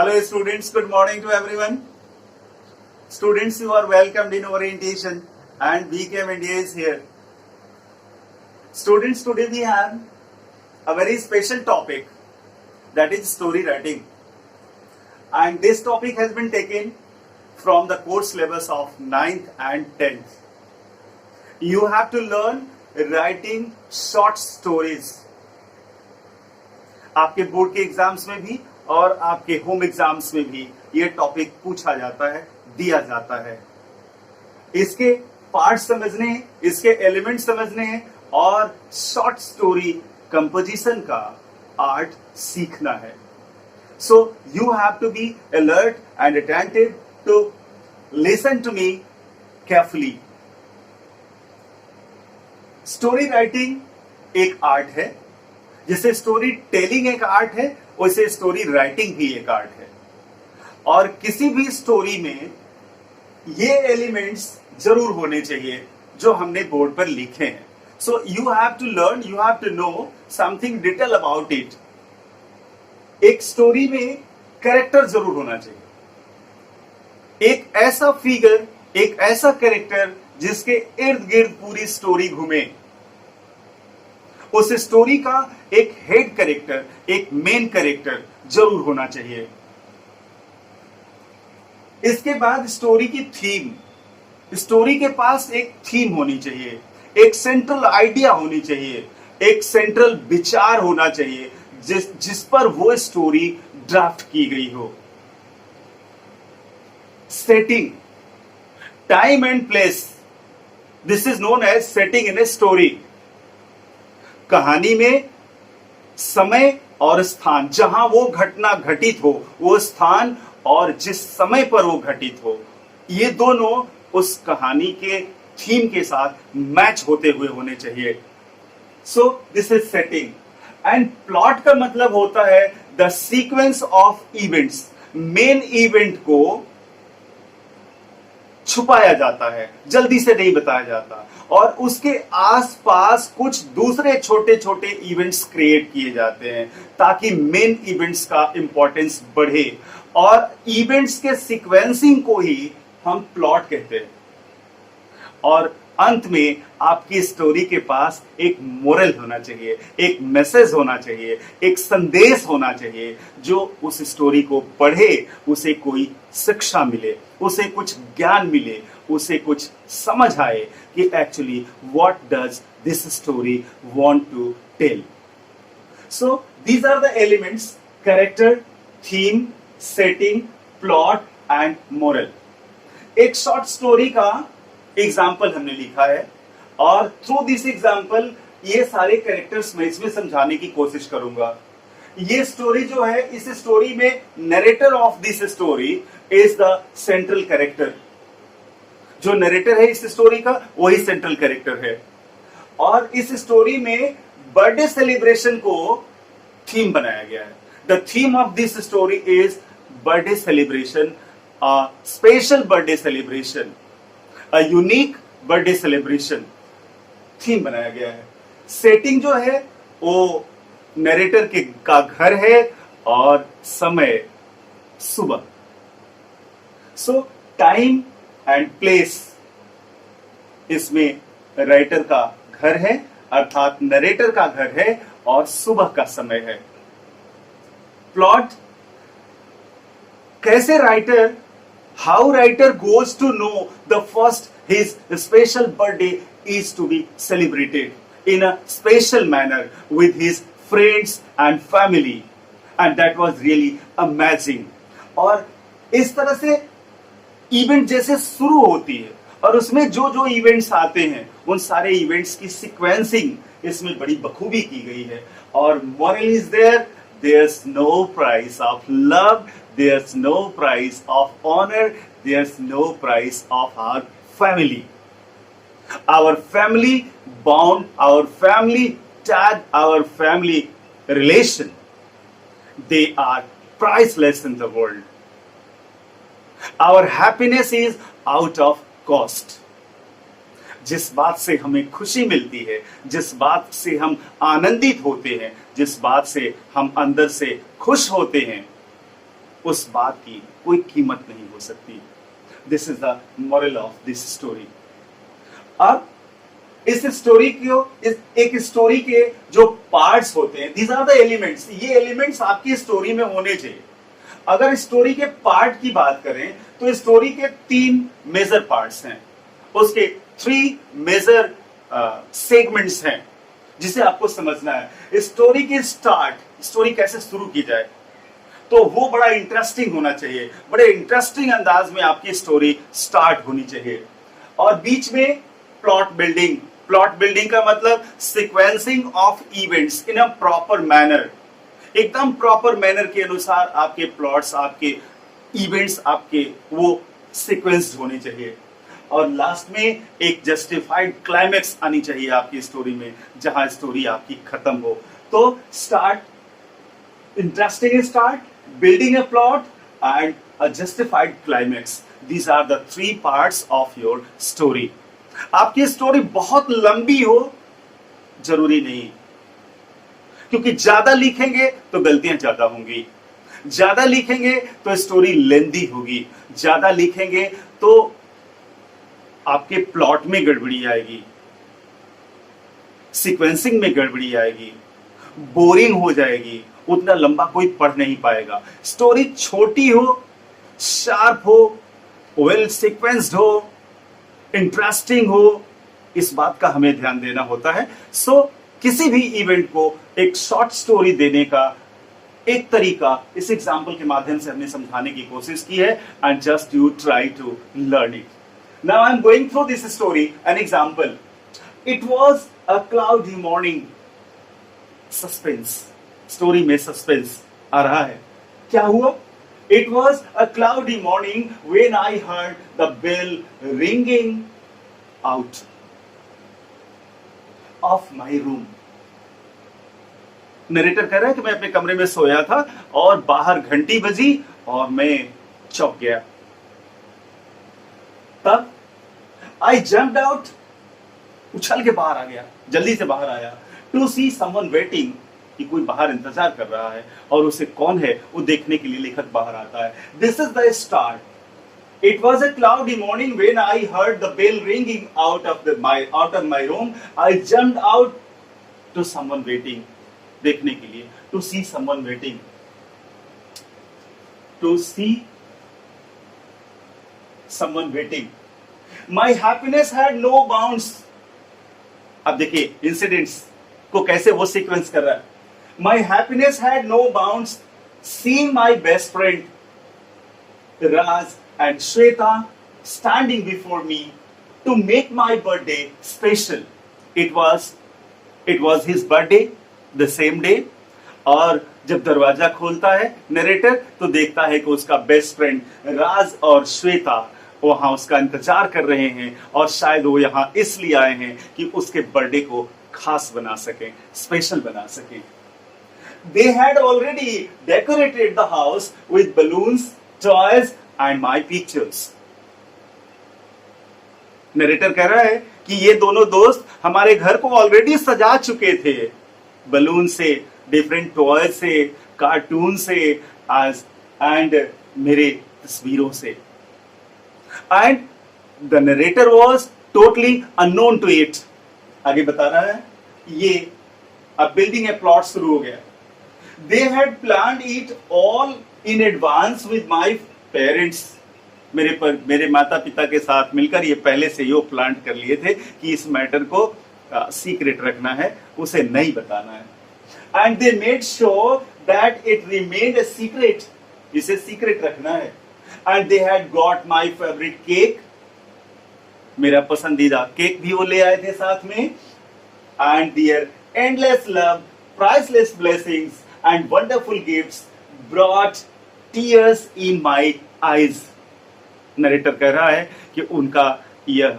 Hello students, good morning to everyone. Students, you are welcomed in orientation and BKM India is here. Students, today we have a very special topic, that is story writing. And this topic has been taken from the course syllabus of 9th and 10th. You have to learn writing short stories. आपके board के exams में भी और आपके home exams में भी ये topic पूछा जाता है, दिया जाता है. इसके पार्ट समझने हैं, इसके एलिमेंट समझने हैं और शॉर्ट स्टोरी कंपोजिशन का आर्ट सीखना है. So you have to be alert and attentive to listen to me carefully. Story writing एक आर्ट है, जैसे स्टोरी टेलिंग एक आर्ट है, वैसे स्टोरी राइटिंग भी एक आर्ट है. और किसी भी स्टोरी में ये एलिमेंट्स जरूर होने चाहिए जो हमने बोर्ड पर लिखे हैं. So you have to learn, you have to know something detail about it. एक स्टोरी में कैरेक्टर जरूर होना चाहिए, एक ऐसा फिगर, एक ऐसा कैरेक्टर जिसके इर्द गिर्द पूरी स्टोरी घूमे. उस स्टोरी का एक हेड कैरेक्टर, एक मेन कैरेक्टर जरूर होना चाहिए. इसके बाद स्टोरी की थीम, स्टोरी के पास एक थीम होनी चाहिए, एक सेंट्रल आइडिया होनी चाहिए, एक सेंट्रल विचार होना चाहिए जिस पर वो स्टोरी ड्राफ्ट की गई हो. Setting, time and place, this is known as setting in a story. कहानी में समय और स्थान, जहां वो घटना घटित हो, वो स्थान और जिस समय पर वो घटित हो, ये दोनों उस कहानी के थीम के साथ मैच होते हुए होने चाहिए. So this is setting. And plot का मतलब होता है the sequence of events. Main event को छुपाया जाता है, जल्दी से नहीं बताया जाता, और उसके आसपास कुछ दूसरे छोटे छोटे इवेंट्स क्रिएट किए जाते हैं ताकि मेन इवेंट्स का इंपॉर्टेंस बढ़े. और इवेंट्स के सीक्वेंसिंग को ही हम प्लॉट कहते हैं. और अंत में आपकी स्टोरी के पास एक मोरल होना चाहिए, एक मैसेज होना चाहिए, एक संदेश होना चाहिए जो उस स्टोरी को पढ़े उसे कोई शिक्षा मिले, उसे कुछ ज्ञान मिले, उसे कुछ समझ आए कि actually what does this story want to tell. So these are the elements: character, theme, setting, plot and moral. एक शॉर्ट स्टोरी का एग्जाम्पल हमने लिखा है और थ्रू दिस एग्जाम्पल ये सारे कैरेक्टर्स मैं इसमें समझाने की कोशिश करूंगा. ये स्टोरी जो है, इस स्टोरी में narrator of this story is the central character. जो नरेटर है इस स्टोरी का, वही सेंट्रल कैरेक्टर है. और इस स्टोरी में बर्थडे सेलिब्रेशन को थीम बनाया गया है. The theme of this story is birthday celebration, special birthday celebration, a unique birthday celebration theme बनाया गया है. सेटिंग जो है वो नरेटर के का घर है और समय सुबह. सो टाइम एंड प्लेस, इसमें राइटर का घर है, अर्थात नरेटर का घर है और सुबह का समय है. प्लॉट, कैसे writer, how writer goes to know the first his special birthday is to be celebrated in a special manner with his friends and family, and that was really amazing. और इस तरह से इवेंट जैसे शुरू होती है और उसमें जो जो इवेंट्स आते हैं उन सारे इवेंट्स की सीक्वेंसिंग इसमें बड़ी बखूबी की गई है. और moral is there, there's no price of love, there's no price of honor, there's no price of our family. Our family bond, our family tag, our family relation, they are priceless in the world. Our happiness is out of cost. जिस बात से हमें खुशी मिलती है, जिस बात से हम आनंदित होते हैं, जिस बात से हम अंदर से खुश होते हैं, उस बात की कोई कीमत नहीं हो सकती। This is the moral of this story. अब इस स्टोरी को एक स्टोरी के जो पार्ट्स होते हैं, दीज आर द एलिमेंट्स, ये एलिमेंट्स आपकी स्टोरी में होने चाहिए। अगर स्टोरी के पार्ट की बात करें तो स्टोरी के 3 मेजर पार्ट्स हैं, उसके 3 मेजर सेगमेंट्स हैं जिसे आपको समझना है। स्टोरी की स्टार्ट, स्टोरी कैसे शुरू की जाए, तो वो बड़ा इंटरेस्टिंग होना चाहिए, बड़े इंटरेस्टिंग अंदाज में आपकी स्टोरी स्टार्ट होनी चाहिए। और बीच में प्लॉट बिल्डिंग, प्लॉट बिल्डिंग का मतलब sequencing of events in a proper manner, एकदम प्रॉपर मैनर के अनुसार आपके प्लॉट्स, आपके इवेंट्स, आपके वो सीक्वेंस्ड होने चाहिए। और लास्ट में एक जस्टिफाइड क्लाइमेक्स आनी चाहिए आपकी स्टोरी में, जहां स्टोरी आपकी खत्म हो। तो start, interesting start, building a plot and a justified climax. These are the 3 parts of your story. आपकी स्टोरी बहुत लंबी हो जरूरी नहीं, क्योंकि ज्यादा लिखेंगे तो गलतियां ज्यादा होंगी, ज्यादा लिखेंगे तो स्टोरी लेंदी होगी, ज्यादा लिखेंगे तो आपके प्लॉट में गड़बड़ी आएगी, सीक्वेंसिंग में गड़बड़ी आएगी, बोरिंग हो जाएगी, उतना लंबा कोई पढ़ नहीं पाएगा। स्टोरी छोटी हो, शार्प हो, वेल सीक्वेंस्ड हो, इंटरेस्टिंग हो, इस बात का हमें ध्यान देना होता है। सो किसी भी इवेंट को एक शॉर्ट स्टोरी देने का एक तरीका इस एग्जाम्पल के माध्यम से हमने समझाने की कोशिश की है, and just you try to learn it. Now I am going through this story, an example. It was a cloudy morning. Suspense, story में सस्पेंस आ रहा है। क्या हुआ? It was a cloudy morning when I heard the bell ringing out of my room. Narrator कह रहा है कि मैं अपने कमरे में सोया था और बाहर घंटी बजी और मैं चौंक गया। तब I jumped out, उछल के बाहर आ गया, जल्दी से बाहर आया, to see someone waiting, कि कोई बाहर इंतजार कर रहा है और उसे कौन है वो देखने के लिए लेखक बाहर आता है। This is the start. It was a cloudy morning when I heard the bell ringing out of my room. I jumped out to someone waiting, देखने के लिए, to see someone waiting, to see someone waiting. My happiness had no bounds. अब देखिए incidents को कैसे वो sequence कर रहा है। My happiness had no bounds, seeing my best friend Raj and Shweta standing before me to make my birthday special. It was his birthday, the same day. और जब दरवाजा खोलता है नरेटर तो देखता है कि उसका बेस्ट फ्रेंड राज और श्वेता वहां उसका इंतजार कर रहे हैं, और शायद वो यहां इसलिए आए हैं कि उसके बर्थडे को खास बना सकें, स्पेशल बना सकें। They had already decorated the house with balloons, toys and my pictures. Narrator कह रहा है कि ये दोनों दोस्त हमारे घर को ऑलरेडी सजा चुके थे, बलून से, डिफरेंट टॉय से, कार्टून से, एंड मेरे तस्वीरों से। And the narrator was totally unknown to it. आगे बता रहा है ये अब बिल्डिंग ए प्लॉट शुरू हो गया। They had planned it all in advance with my parents. मेरे माता पिता के साथ मिलकर ये पहले से ही प्लान कर लिए थे कि इस मैटर को सीक्रेट रखना है, उसे नहीं बताना है। And they made sure that it remained a secret. इसे सीक्रेट रखना है। And they had got my favorite cake. मेरा पसंदीदा केक भी वो ले आए थे साथ में। And their endless love, priceless blessings and wonderful gifts brought tears in my eyes. Narrator कह रहा है कि उनका यह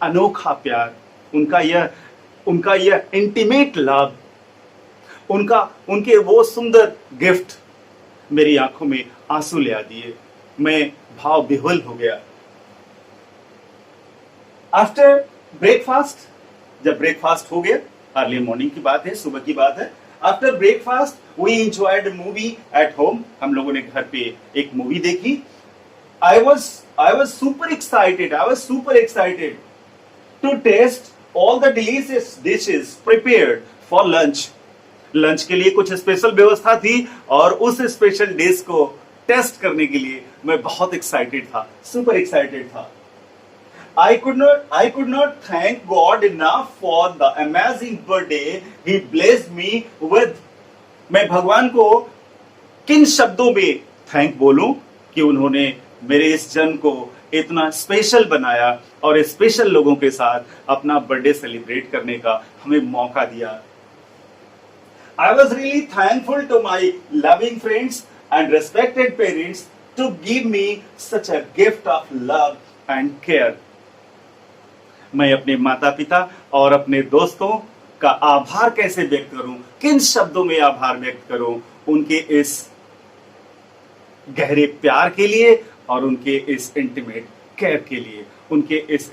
अनोखा प्यार, उनका यह इंटीमेट लव, उनके वो सुंदर गिफ्ट मेरी आंखों में आंसू ले आ दिए। मैं भाव विह्वल हो गया। आफ्टर ब्रेकफास्ट, जब ब्रेकफास्ट हो गया, अर्ली मॉर्निंग की बात है, सुबह की बात है, after breakfast we enjoyed movie at home, हम लोगों ने घर पे एक मूवी देखी. I was super excited to taste all the delicious dishes prepared for lunch. Lunch के लिए कुछ स्पेशल व्यवस्था थी और उस स्पेशल डिश को टेस्ट करने के लिए मैं बहुत एक्साइटेड था, सुपर एक्साइटेड था. I could not thank God enough for the amazing birthday He blessed me with. मैं भगवान को किन शब्दों में थैंक बोलूं कि उन्होंने मेरे इस जन्म को इतना स्पेशल बनाया और स्पेशल लोगों के साथ अपना बर्थडे सेलिब्रेट करने का हमें मौका दिया. I was really thankful to my loving friends and respected parents to give me such a gift of love and care. मैं अपने माता पिता और अपने दोस्तों का आभार कैसे व्यक्त करूं, किन शब्दों में आभार व्यक्त करूं उनके इस गहरे प्यार के लिए और उनके इस इंटीमेट केयर के लिए, उनके इस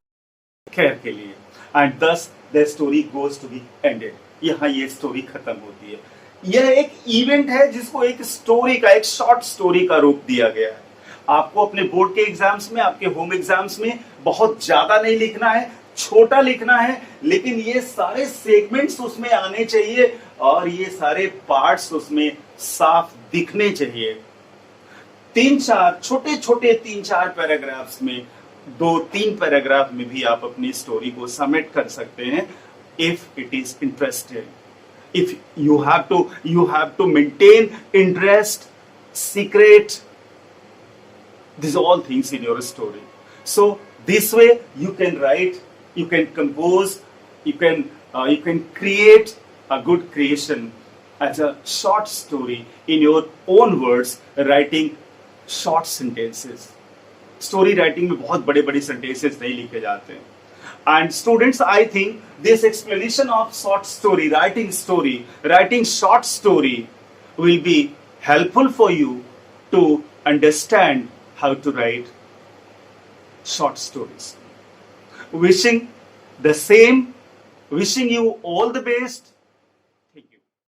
केयर के लिए. And thus the story goes to be ended. यहाँ ये स्टोरी खत्म होती है. यह एक इवेंट है जिसको एक स्टोरी का, एक शॉर्ट स्टोरी का रूप दिया गया है. आपको अपने बोर्ड के एग्जाम्स में, आपके होम एग्जाम्स में बहुत ज्यादा नहीं लिखना है, छोटा लिखना है, लेकिन ये सारे सेगमेंट्स उसमें आने चाहिए और ये सारे पार्ट्स उसमें साफ दिखने चाहिए. 3-4 छोटे 3-4 पैराग्राफ्स में, 2-3 पैराग्राफ में भी आप अपनी स्टोरी को सबमिट कर सकते हैं if it is interested. If you have to maintain interest, secret, these all things in your story. So this way you can write, you can compose, you can create a good creation as a short story in your own words, writing short sentences. Story writing में बहुत बड़े बड़े sentences नहीं लिखे जाते हैं. And students, I think this explanation of short story, writing short story will be helpful for you to understand how to write short stories. Wishing you all the best.